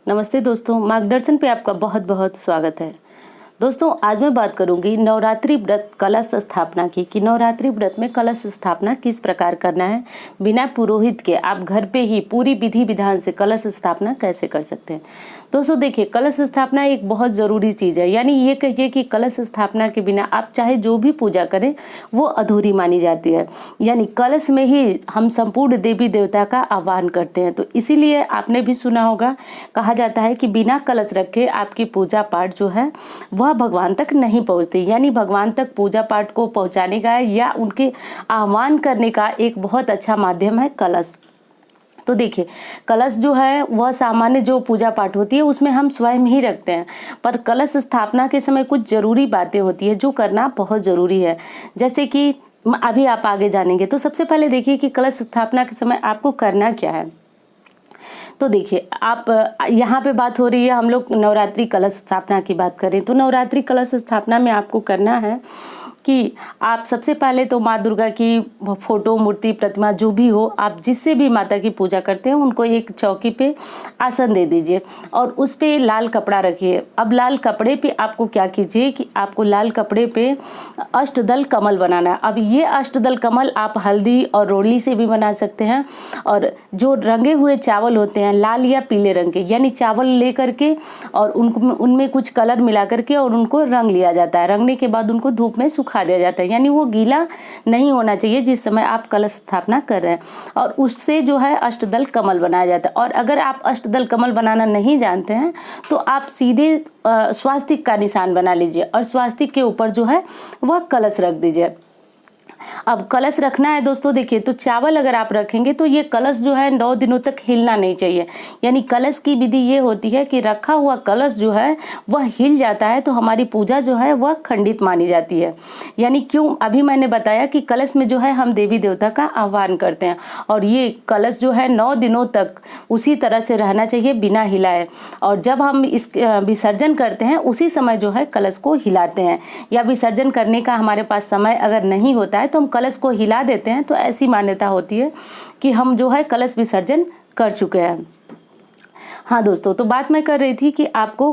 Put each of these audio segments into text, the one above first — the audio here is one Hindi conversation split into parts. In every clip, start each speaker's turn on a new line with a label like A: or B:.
A: नमस्ते दोस्तों, मार्गदर्शन पे आपका बहुत बहुत स्वागत है। दोस्तों, आज मैं बात करूंगी नवरात्रि व्रत कलश स्थापना की कि नवरात्रि व्रत में कलश स्थापना किस प्रकार करना है। बिना पुरोहित के आप घर पे ही पूरी विधि विधान से कलश स्थापना कैसे कर सकते हैं। दोस्तों देखिए, कलश स्थापना एक बहुत ज़रूरी चीज़ है। यानी ये कहिए कि कलश स्थापना के बिना आप चाहे जो भी पूजा करें वो अधूरी मानी जाती है। यानी कलश में ही हम संपूर्ण देवी देवता का आह्वान करते हैं। तो इसीलिए आपने भी सुना होगा, कहा जाता है कि बिना कलश रखे आपकी पूजा पाठ जो है वह भगवान तक नहीं पहुंचती। यानी भगवान तक पूजा पाठ को पहुंचाने का या उनके आह्वान करने का एक बहुत अच्छा माध्यम है कलश। तो देखिए, कलश जो है वह सामान्य जो पूजा पाठ होती है उसमें हम स्वयं ही रखते हैं, पर कलश स्थापना के समय कुछ ज़रूरी बातें होती है जो करना बहुत ज़रूरी है। जैसे कि अभी आप आगे जानेंगे। तो सबसे पहले देखिए कि कलश स्थापना के समय आपको करना क्या है। तो देखिए, आप यहाँ पे बात हो रही है, हम लोग नवरात्रि कलश स्थापना की बात करें तो नवरात्रि कलश स्थापना में आपको करना है कि आप सबसे पहले तो माँ दुर्गा की फोटो, मूर्ति, प्रतिमा जो भी हो, आप जिससे भी माता की पूजा करते हैं उनको एक चौकी पे आसन दे दीजिए और उस पे लाल कपड़ा रखिए। अब लाल कपड़े पे आपको क्या कीजिए कि आपको लाल कपड़े पे अष्टदल कमल बनाना है। अब ये अष्टदल कमल आप हल्दी और रोली से भी बना सकते हैं, और जो रंगे हुए चावल होते हैं लाल या पीले रंग के, यानी चावल ले करके और उनमें कुछ कलर मिला करके और उनको रंग लिया जाता है। रंगने के बाद उनको धूप में सुखा दिया जाता है। यानी वो गीला नहीं होना चाहिए जिस समय आप कलश स्थापना कर रहे हैं, और उससे जो है अष्टदल कमल बनाया जाता है। और अगर आप अष्टदल कमल बनाना नहीं जानते हैं तो आप सीधे स्वास्तिक का निशान बना लीजिए और स्वास्तिक के ऊपर जो है वह कलश रख दीजिए। अब कलश रखना है दोस्तों, देखिए, तो चावल अगर आप रखेंगे तो ये कलश जो है 9 दिनों तक हिलना नहीं चाहिए। यानी कलश की विधि ये होती है कि रखा हुआ कलश जो है वह हिल जाता है तो हमारी पूजा जो है वह खंडित मानी जाती है। यानी क्यों, अभी मैंने बताया कि कलश में जो है हम देवी देवता का आह्वान करते हैं, और ये कलश जो है 9 दिनों तक उसी तरह से रहना चाहिए बिना हिलाए। और जब हम इस विसर्जन करते हैं उसी समय जो है कलश को हिलाते हैं, या विसर्जन करने का हमारे पास समय अगर नहीं होता है तो हम कलश को हिला देते हैं। तो ऐसी मान्यता होती है कि हम जो है कलश विसर्जन कर चुके हैं। हाँ दोस्तों, तो बात मैं कर रही थी कि आपको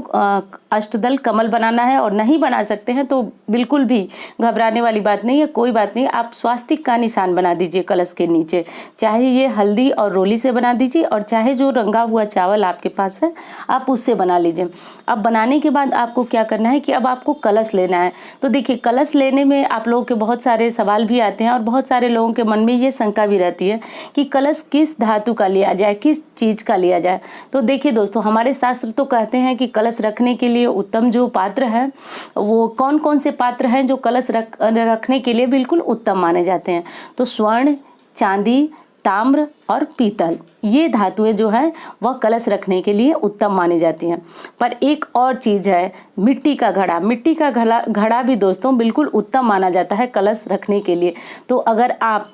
A: अष्टदल कमल बनाना है, और नहीं बना सकते हैं तो बिल्कुल भी घबराने वाली बात नहीं है, कोई बात नहीं। आप स्वास्तिक का निशान बना दीजिए कलश के नीचे, चाहे ये हल्दी और रोली से बना दीजिए और चाहे जो रंगा हुआ चावल आपके पास है आप उससे बना लीजिए। अब बनाने के बाद आपको क्या करना है कि अब आपको कलश लेना है। तो देखिए, कलश लेने में आप लोगों के बहुत सारे सवाल भी आते हैं और बहुत सारे लोगों के मन में ये शंका भी रहती है कि कलश किस धातु का लिया जाए, किस चीज़ का लिया जाए। तो देखिए दोस्तों, हमारे शास्त्र तो कहते हैं कि कलश रखने के लिए उत्तम जो पात्र है, वो कौन कौन से पात्र हैं जो कलश रखने के लिए बिल्कुल उत्तम माने जाते हैं। तो स्वर्ण, चांदी, ताम्र और पीतल, ये धातुएं जो है वह कलश रखने के लिए उत्तम मानी जाती हैं। पर एक और चीज़ है, मिट्टी का घड़ा। मिट्टी का घड़ा भी दोस्तों बिल्कुल उत्तम माना जाता है कलश रखने के लिए। तो अगर आप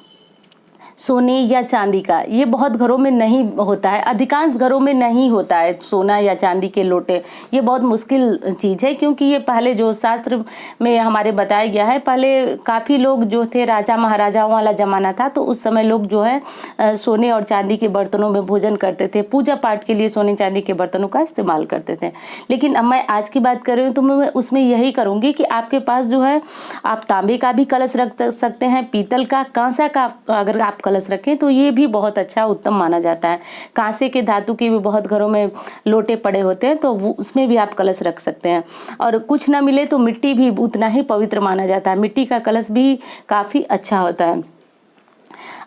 A: सोने या चांदी का, ये बहुत घरों में नहीं होता है, अधिकांश घरों में नहीं होता है सोना या चांदी के लोटे। ये बहुत मुश्किल चीज़ है, क्योंकि ये पहले जो शास्त्र में हमारे बताया गया है, पहले काफ़ी लोग जो थे राजा महाराजाओं वाला ज़माना था, तो उस समय लोग जो है सोने और चांदी के बर्तनों में भोजन करते थे, पूजा पाठ के लिए सोने चांदी के बर्तनों का इस्तेमाल करते थे। लेकिन अब मैं आज की बात कर रही हूँ तो मैं उसमें यही करूँगी कि आपके पास जो है आप तांबे का भी कलश रख सकते हैं, पीतल का, कांसा का अगर आप कलश रखें तो ये भी बहुत अच्छा उत्तम माना जाता है। कांसे के धातु के भी बहुत घरों में लोटे पड़े होते हैं, तो उसमें भी आप कलश रख सकते हैं। और कुछ ना मिले तो मिट्टी भी उतना ही पवित्र माना जाता है, मिट्टी का कलश भी काफ़ी अच्छा होता है।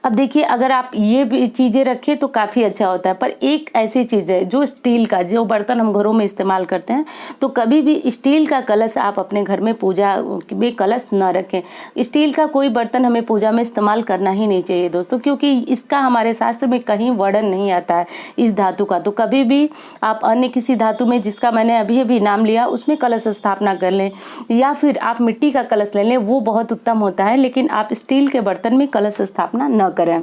A: अब देखिए, अगर आप ये भी चीज़ें रखें तो काफ़ी अच्छा होता है। पर एक ऐसी चीज़ है जो स्टील का, जो बर्तन हम घरों में इस्तेमाल करते हैं, तो कभी भी स्टील का कलश आप अपने घर में पूजा में कलश ना रखें। स्टील का कोई बर्तन हमें पूजा में इस्तेमाल करना ही नहीं चाहिए दोस्तों, क्योंकि इसका हमारे शास्त्र में कहीं वर्णन नहीं आता है इस धातु का। तो कभी भी आप अन्य किसी धातु में, जिसका मैंने अभी अभी नाम लिया, उसमें कलश स्थापना कर लें, या फिर आप मिट्टी का कलश ले लें, वो बहुत उत्तम होता है। लेकिन आप स्टील के बर्तन में कलश स्थापना न करें।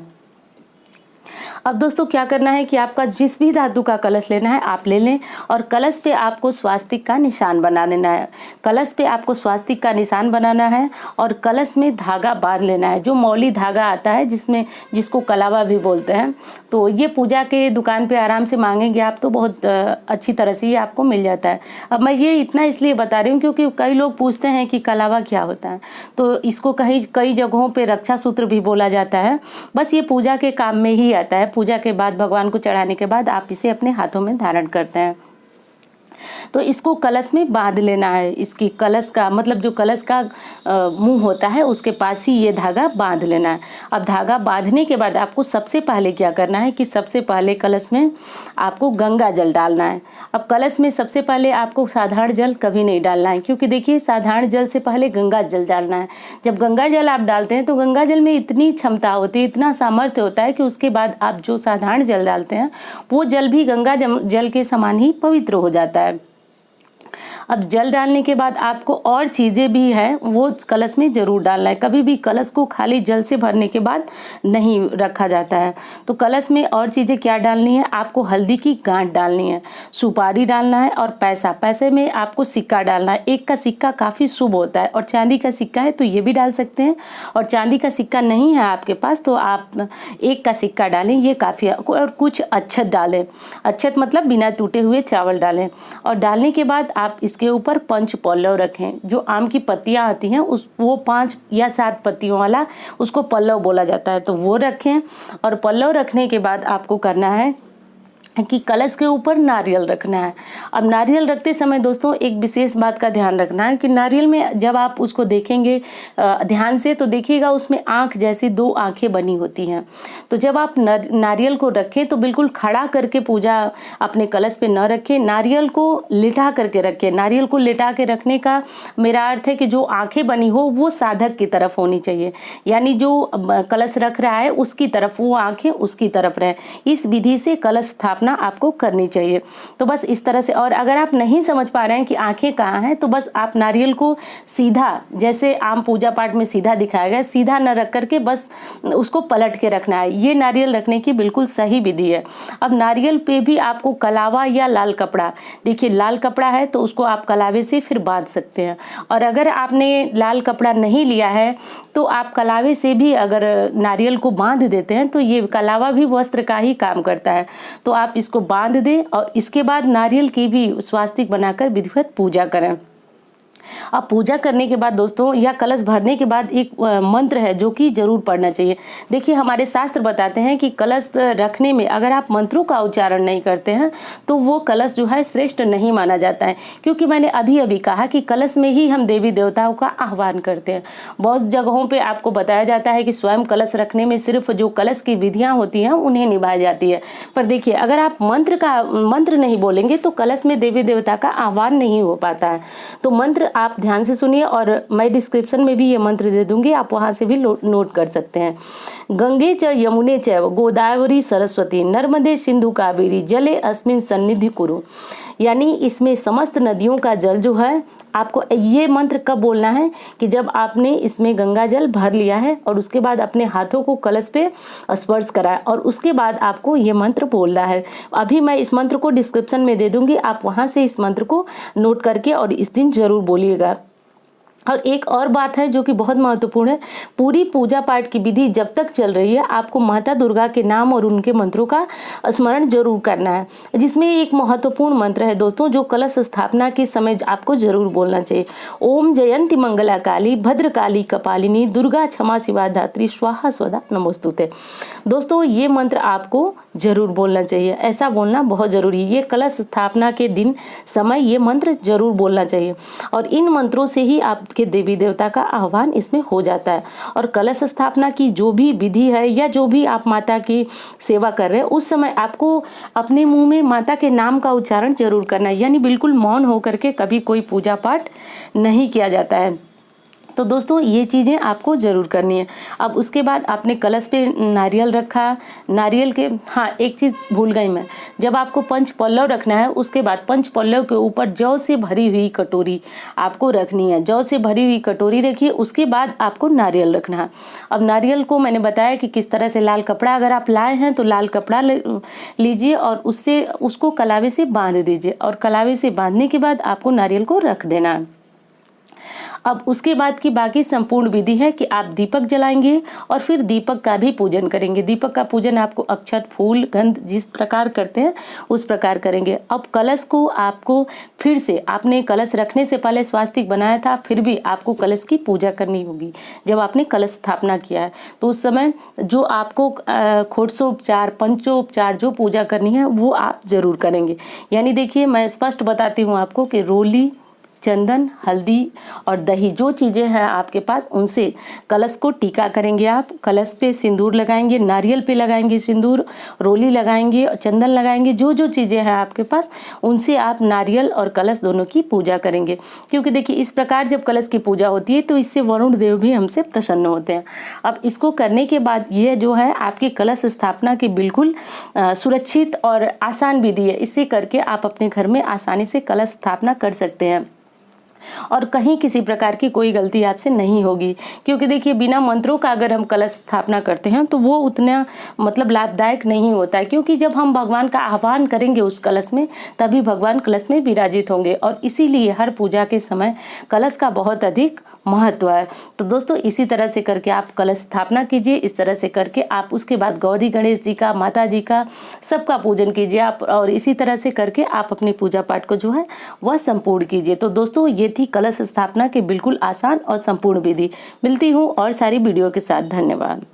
A: अब दोस्तों क्या करना है कि आपका जिस भी धातु का कलश लेना है आप ले लें और कलश पे आपको स्वास्तिक का निशान बना लेना है। कलश पे आपको स्वास्तिक का निशान बनाना है और कलश में धागा बांध लेना है, जो मौली धागा आता है जिसको कलावा भी बोलते हैं। तो ये पूजा के दुकान पे आराम से मांगेंगे आप तो बहुत अच्छी तरह से ये आपको मिल जाता है। अब मैं ये इतना इसलिए बता रही हूँ क्योंकि कई लोग पूछते हैं कि कलावा क्या होता है, तो इसको कई जगहों पे रक्षा सूत्र भी बोला जाता है। बस ये पूजा के काम में ही आता है। पूजा के बाद भगवान को चढ़ाने के बाद आप इसे अपने हाथों में धारण करते हैं। तो इसको कलश में बांध लेना है। इसकी कलश का मतलब जो कलश का मुंह होता है उसके पास ही ये धागा बांध लेना है। अब धागा बांधने के बाद आपको सबसे पहले क्या करना है कि सबसे पहले कलश में आपको गंगा जल डालना है। अब कलश में सबसे पहले आपको साधारण जल कभी नहीं डालना है, क्योंकि देखिए साधारण जल से पहले गंगा जल डालना है। जब गंगा जल आप डालते हैं तो गंगा जल में इतनी क्षमता होती है, इतना सामर्थ्य होता है कि उसके बाद आप जो साधारण जल डालते हैं वो जल भी गंगा जल के समान ही पवित्र हो जाता है। अब जल डालने के बाद आपको और चीज़ें भी हैं वो कलश में ज़रूर डालना है। कभी भी कलश को खाली जल से भरने के बाद नहीं रखा जाता है। तो कलश में और चीज़ें क्या डालनी है, आपको हल्दी की गांठ डालनी है, सुपारी डालना है और पैसे में आपको सिक्का डालना है। 1 का सिक्का काफ़ी शुभ होता है और चांदी का सिक्का है तो ये भी डाल सकते हैं, और चांदी का सिक्का नहीं है आपके पास तो आप 1 का सिक्का डालें, ये काफ़ी है। और कुछ अक्षत डालें, अक्षत मतलब बिना टूटे हुए चावल डालें। और डालने के बाद आप इसके ऊपर पंच पल्लव रखें। जो आम की पत्तियां आती हैं वो 5 या 7 पत्तियों वाला उसको पल्लव बोला जाता है, तो वो रखें। और पल्लव रखने के बाद आपको करना है कि कलश के ऊपर नारियल रखना है। अब नारियल रखते समय दोस्तों एक विशेष बात का ध्यान रखना है कि नारियल में जब आप उसको देखेंगे ध्यान से तो देखिएगा उसमें आँख जैसी 2 आँखें बनी होती हैं। तो जब आप नारियल को रखें तो बिल्कुल खड़ा करके पूजा अपने कलश पे न रखें, नारियल को लिटा करके रखें। नारियल को लिटा के रखने का मेरा अर्थ है कि जो आँखें बनी हो वो साधक की तरफ होनी चाहिए, यानी जो कलश रख रहा है उसकी तरफ वो आँखें उसकी तरफ रहें। इस विधि से कलश स्थापना आपको करनी चाहिए। तो बस इस तरह से। और अगर आप नहीं समझ पा रहे हैं कि आंखें कहाँ हैं तो बस आप नारियल को सीधा, जैसे आम पूजा पाठ में सीधा दिखाया गया, सीधा न रख करके बस उसको पलट के रखना है। ये नारियल रखने की बिल्कुल सही विधि है। अब नारियल पे भी आपको कलावा या लाल कपड़ा, देखिए लाल कपड़ा है तो उसको आप कलावे से फिर बांध सकते हैं, और अगर आपने लाल कपड़ा नहीं लिया है तो आप कलावे से भी अगर नारियल को बांध देते हैं तो ये कलावा भी वस्त्र का ही काम करता है। तो आप इसको बांध दें और इसके बाद नारियल की भी स्वास्तिक बनाकर विधिवत पूजा करें। अब पूजा करने के बाद दोस्तों या कलश भरने के बाद एक मंत्र है जो कि जरूर पढ़ना चाहिए। देखिए हमारे शास्त्र बताते हैं कि कलश रखने में अगर आप मंत्रों का उच्चारण नहीं करते हैं तो वो कलश जो है श्रेष्ठ नहीं माना जाता है, क्योंकि मैंने अभी कहा कि कलश में ही हम देवी देवताओं का आह्वान करते हैं। बहुत जगहों पे आपको बताया जाता है कि स्वयं कलश रखने में सिर्फ जो कलश की विधियाँ होती हैं उन्हें निभाई जाती है, पर देखिए अगर आप मंत्र नहीं बोलेंगे तो कलश में देवी देवता का आह्वान नहीं हो पाता है। तो मंत्र आप ध्यान से सुनिए और मैं डिस्क्रिप्शन में भी ये मंत्र दे दूंगी, आप वहाँ से भी नोट कर सकते हैं। गंगे च यमुने च गोदावरी सरस्वती नर्मदे सिंधु कावेरी जले अस्मिन सन्निधि कुरु। यानी इसमें समस्त नदियों का जल जो है, आपको ये मंत्र कब बोलना है कि जब आपने इसमें गंगा जल भर लिया है और उसके बाद अपने हाथों को कलश पे स्पर्श करा है और उसके बाद आपको ये मंत्र बोलना है। अभी मैं इस मंत्र को डिस्क्रिप्शन में दे दूंगी, आप वहाँ से इस मंत्र को नोट करके और इस दिन जरूर बोलिएगा। और एक और बात है जो कि बहुत महत्वपूर्ण है, पूरी पूजा पाठ की विधि जब तक चल रही है आपको माता दुर्गा के नाम और उनके मंत्रों का स्मरण जरूर करना है। जिसमें एक महत्वपूर्ण मंत्र है दोस्तों जो कलश स्थापना के समय आपको जरूर बोलना चाहिए। ओम जयंती मंगला काली भद्रकाली कपालिनी दुर्गा क्षमा शिवा धात्री स्वाहा स्वधा नमोस्तुते। दोस्तों ये मंत्र आपको जरूर बोलना चाहिए, ऐसा बोलना बहुत जरूरी है। ये कलश स्थापना के दिन समय ये मंत्र जरूर बोलना चाहिए और इन मंत्रों से ही आपके देवी देवता का आह्वान इसमें हो जाता है। और कलश स्थापना की जो भी विधि है या जो भी आप माता की सेवा कर रहे हैं उस समय आपको अपने मुंह में माता के नाम का उच्चारण जरूर करना है, यानी बिल्कुल मौन होकर के कभी कोई पूजा पाठ नहीं किया जाता है। तो दोस्तों ये चीज़ें आपको ज़रूर करनी है। अब उसके बाद आपने कलश पे नारियल रखा, नारियल के हाँ, एक चीज़ भूल गई मैं, जब आपको पंच पल्लव रखना है उसके बाद पंच पल्लव के ऊपर जौ से भरी हुई कटोरी आपको रखनी है। जौ से भरी हुई कटोरी रखिए, उसके बाद आपको नारियल रखना है। अब नारियल को मैंने बताया कि किस तरह से, लाल कपड़ा अगर आप लाए हैं तो लाल कपड़ा लीजिए और उससे उसको कलावे से बांध दीजिए, और कलावे से बांधने के बाद आपको नारियल को रख देना है। अब उसके बाद की बाकी संपूर्ण विधि है कि आप दीपक जलाएंगे और फिर दीपक का भी पूजन करेंगे। दीपक का पूजन आपको अक्षत, फूल, गंध जिस प्रकार करते हैं उस प्रकार करेंगे। अब कलश को आपको फिर से, आपने कलश रखने से पहले स्वास्तिक बनाया था, फिर भी आपको कलश की पूजा करनी होगी। जब आपने कलश स्थापना किया है तो उस समय जो आपको खोटसोपचार, पंचोपचार जो पूजा करनी है वो आप जरूर करेंगे। यानी देखिए, मैं स्पष्ट बताती हूँ आपको कि रोली, चंदन, हल्दी और दही जो चीज़ें हैं आपके पास, उनसे कलश को टीका करेंगे आप। कलश पे सिंदूर लगाएंगे, नारियल पे लगाएंगे सिंदूर, रोली लगाएंगे, चंदन लगाएंगे। जो जो चीज़ें हैं आपके पास उनसे आप नारियल और कलश दोनों की पूजा करेंगे। क्योंकि देखिए, इस प्रकार जब कलश की पूजा होती है तो इससे वरुण देव भी हमसे प्रसन्न होते हैं। अब इसको करने के बाद ये जो है आपकी कलश स्थापना की बिल्कुल सुरक्षित और आसान विधि है। इसे करके आप अपने घर में आसानी से कलश स्थापना कर सकते हैं और कहीं किसी प्रकार की कोई गलती आपसे नहीं होगी। क्योंकि देखिए, बिना मंत्रों का अगर हम कलश स्थापना करते हैं तो वो उतना मतलब लाभदायक नहीं होता है। क्योंकि जब हम भगवान का आह्वान करेंगे उस कलश में, तभी भगवान कलश में विराजित होंगे, और इसीलिए हर पूजा के समय कलश का बहुत अधिक महत्व है। तो दोस्तों, इसी तरह से करके आप कलश स्थापना कीजिए। इस तरह से करके आप उसके बाद गौरी गणेश जी का, माता जी का, सबका पूजन कीजिए आप, और इसी तरह से करके आप अपनी पूजा पाठ को जो है वह संपूर्ण कीजिए। तो दोस्तों, ये थी कलश स्थापना की बिल्कुल आसान और संपूर्ण विधि। मिलती हूँ और सारी वीडियो के साथ। धन्यवाद।